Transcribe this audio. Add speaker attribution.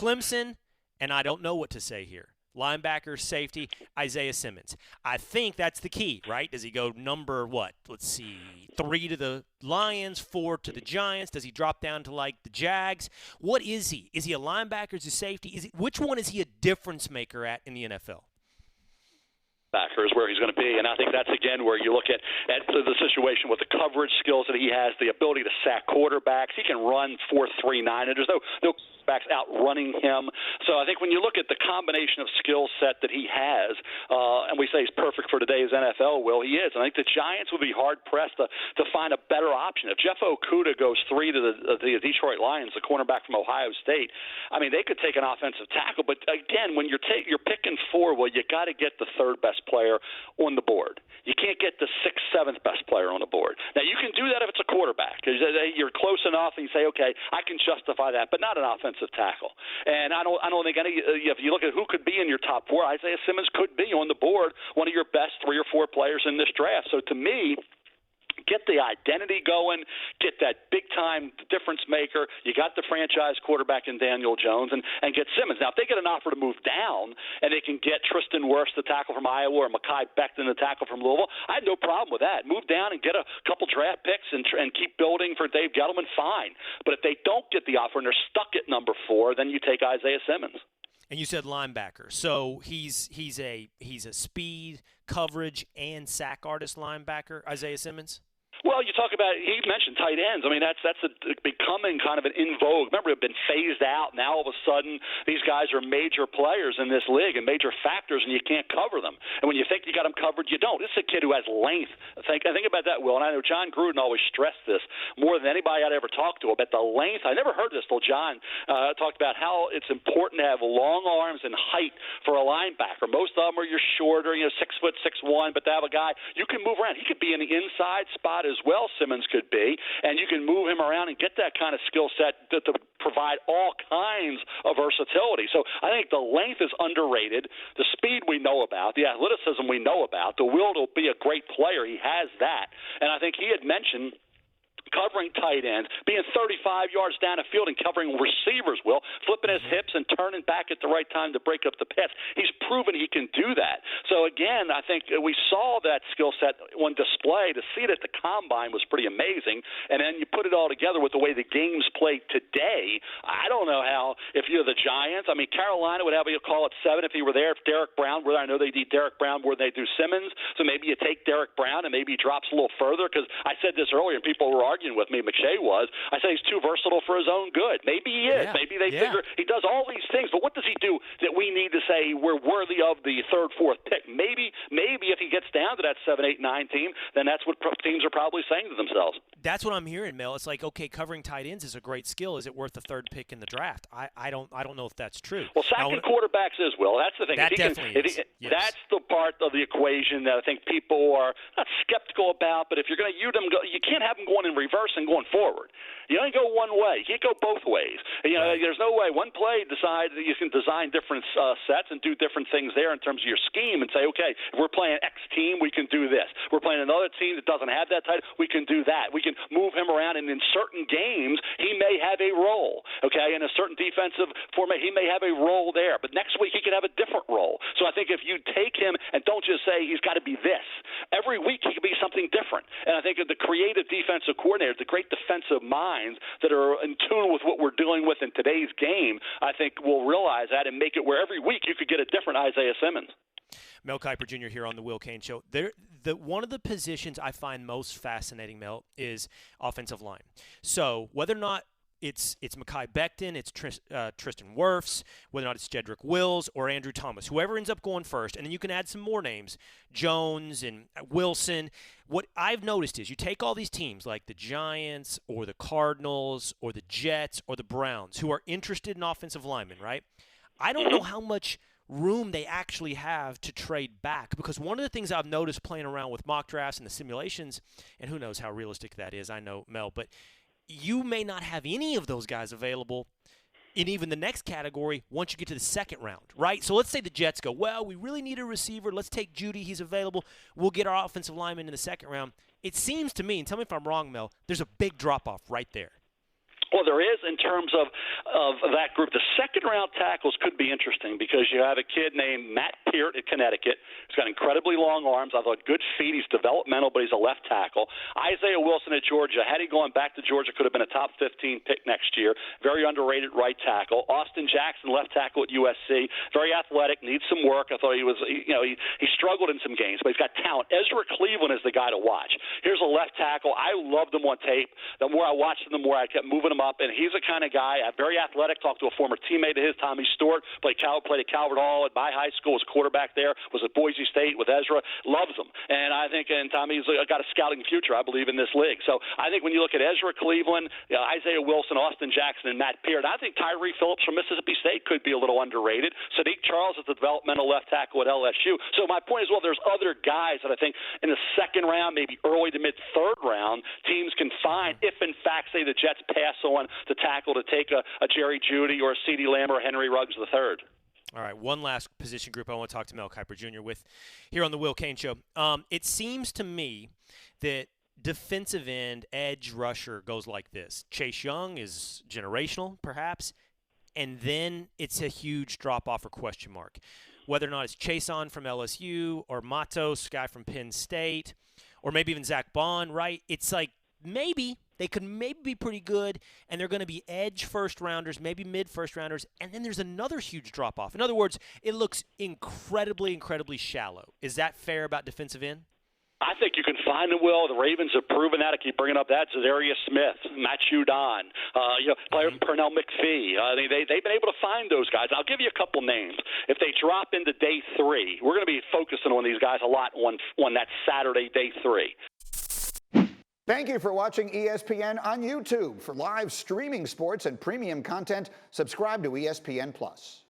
Speaker 1: Clemson, and I don't know what to say here. Linebacker, safety, Isaiah Simmons. I think that's the key, right? Does he go number what? Let's see, 3 to the Lions, 4 to the Giants? Does he drop down to like the Jags? What is he? Is he a linebacker? Is he a safety? Which one is he a difference maker at in the NFL?
Speaker 2: Backer is where he's going to be, and I think that's again where you look at the situation with the coverage skills that he has, the ability to sack quarterbacks. He can run 4.39, and there's no backs outrunning him. So I think when you look at the combination of skill set that he has, and we say he's perfect for today's NFL, Will, he is. And I think the Giants would be hard-pressed to find a better option. If Jeff Okudah goes 3 to the Detroit Lions, the cornerback from Ohio State, I mean, they could take an offensive tackle. But again, when you're picking 4, well, you got to get the third best player on the board. You can't get the 6th, 7th best player on the board. Now, you can do that if it's a quarterback. You're close enough and you say, okay, I can justify that, but not an offensive tackle. And I don't think any. If you look at who could be in your top 4, Isaiah Simmons could be on the board, one of your best 3 or 4 players in this draft. So to me, get the identity going, get that big-time difference maker. You got the franchise quarterback in Daniel Jones, and get Simmons. Now, if they get an offer to move down and they can get Tristan Wirfs, the tackle from Iowa, or Mekhi Becton, the tackle from Louisville, I have no problem with that. Move down and get a couple draft picks and keep building for Dave Gettleman, fine. But if they don't get the offer and they're stuck at number 4, then you take Isaiah Simmons.
Speaker 1: And you said linebacker, so he's a speed, coverage, and sack artist linebacker, Isaiah Simmons?
Speaker 2: Well, you talk about, he mentioned tight ends. I mean, that's becoming kind of an in vogue. Remember, it had been phased out. Now, all of a sudden, these guys are major players in this league and major factors, and you can't cover them. And when you think you got them covered, you don't. This is a kid who has length. Think about that, Will. And I know John Gruden always stressed this more than anybody I'd ever talked to about the length. I never heard this till John talked about how it's important to have long arms and height for a linebacker. Most of them are shorter, 6'6", 6'1", but to have a guy you can move around. He could be in the inside spot as well, Simmons could be, and you can move him around and get that kind of skill set to provide all kinds of versatility. So I think the length is underrated. The speed we know about, the athleticism we know about, the will to be a great player, he has that. And I think he had mentioned covering tight ends, being 35 yards down the field and covering receivers, Will, flipping his hips and turning back at the right time to break up the pass. He's proven he can do that. So, again, I think we saw that skill set on display. To see it at the Combine was pretty amazing. And then you put it all together with the way the game's played today. I don't know how, if you're the Giants, I mean, Carolina would have you call it 7 if he were there. If Derek Brown were there, I know they need Derek Brown more than they do Simmons. So maybe you take Derek Brown and maybe he drops a little further, because I said this earlier and people were arguing with me, McShay was. I said he's too versatile for his own good. Maybe he is. Maybe they figure he does all these things, but what does he do that we need to say we're worthy of the 3rd, 4th pick? Maybe if he gets down to that 7, 8, 9 team, then that's what teams are probably saying to themselves.
Speaker 1: That's what I'm hearing, Mel. It's like, okay, covering tight ends is a great skill. Is it worth the 3rd pick in the draft? I don't know if that's true.
Speaker 2: Well, sacking quarterbacks is, Will. That's the thing.
Speaker 1: That definitely is. Yes.
Speaker 2: That's the part of the equation that I think people are not skeptical about, but if you're going to use them, you can't have them going in reverse and going forward. You only go one way. You can't go both ways. There's no way. One play you can design different sets and do different things there in terms of your scheme and say, okay, if we're playing X team, we can do this. We're playing another team that doesn't have that title, we can do that. We can move him around, and in certain games, he may have a role. Okay, in a certain defensive format, he may have a role there, but next week he could have a different role. So I think if you take him and don't just say he's got to be this, every week he could be something different. And I think the creative defensive coordinators, the great defensive minds that are in tune with what we're dealing with in today's game, I think will realize that and make it where every week you could get a different Isaiah Simmons.
Speaker 1: Mel Kiper Jr. here on the Will Cain Show. One of the positions I find most fascinating, Mel, is offensive line. So whether or not it's Mekhi Becton, it's Tristan Wirfs, whether or not it's Jedrick Wills or Andrew Thomas, whoever ends up going first, and then you can add some more names, Jones and Wilson. What I've noticed is you take all these teams like the Giants or the Cardinals or the Jets or the Browns who are interested in offensive linemen, right? I don't know how much room they actually have to trade back, because one of the things I've noticed playing around with mock drafts and the simulations, and who knows how realistic that is, I know, Mel, but you may not have any of those guys available in even the next category once you get to the 2nd round, right? So let's say the Jets go, well, we really need a receiver. Let's take Judy. He's available. We'll get our offensive lineman in the 2nd round. It seems to me, and tell me if I'm wrong, Mel, there's a big drop-off right there.
Speaker 2: Well, there is in terms of that group. The second-round tackles could be interesting because you have a kid named Matt Peart at Connecticut. He's got incredibly long arms. I thought good feet. He's developmental, but he's a left tackle. Isaiah Wilson at Georgia. Had he gone back to Georgia, could have been a top 15 pick next year. Very underrated right tackle. Austin Jackson, left tackle at USC. Very athletic. Needs some work. I thought he struggled in some games, but he's got talent. Ezra Cleveland is the guy to watch. Here's a left tackle. I loved him on tape. The more I watched him, the more I kept moving him up, and he's the kind of guy, very athletic. Talked to a former teammate of his, Tommy Stewart, played at Calvert Hall at my high school, was a quarterback there, was at Boise State with Ezra, loves him. And I think, and Tommy's got a scouting future, I believe, in this league. So I think when you look at Ezra Cleveland, Isaiah Wilson, Austin Jackson, and Matt Peart, I think Tyree Phillips from Mississippi State could be a little underrated. Sadiq Charles is the developmental left tackle at LSU. So my point is, well, there's other guys that I think in the second round, maybe early to mid-third round, teams can find if, in fact, say the Jets pass on the tackle to take a Jerry Jeudy or a CeeDee Lamb or Henry Ruggs III.
Speaker 1: All right, one last position group I want to talk to Mel Kiper Jr. with here on the Will Cain Show. It seems to me that defensive end, edge rusher goes like this. Chase Young is generational, perhaps, and then it's a huge drop-off or question mark. Whether or not it's Chason from LSU or Matos, guy from Penn State, or maybe even Zach Bond, right? It's like maybe they could maybe be pretty good, and they're going to be edge first-rounders, maybe mid-first-rounders, and then there's another huge drop-off. In other words, it looks incredibly, incredibly shallow. Is that fair about defensive end?
Speaker 2: I think you can find them, Will. The Ravens have proven that. I keep bringing up that. Za'Darius Smith, Matt Judon, player Pernell McPhee. They've been able to find those guys. I'll give you a couple names. If they drop into day 3, we're going to be focusing on these guys a lot on that Saturday, day 3.
Speaker 3: Thank you for watching ESPN on YouTube. For live streaming sports and premium content, subscribe to ESPN+.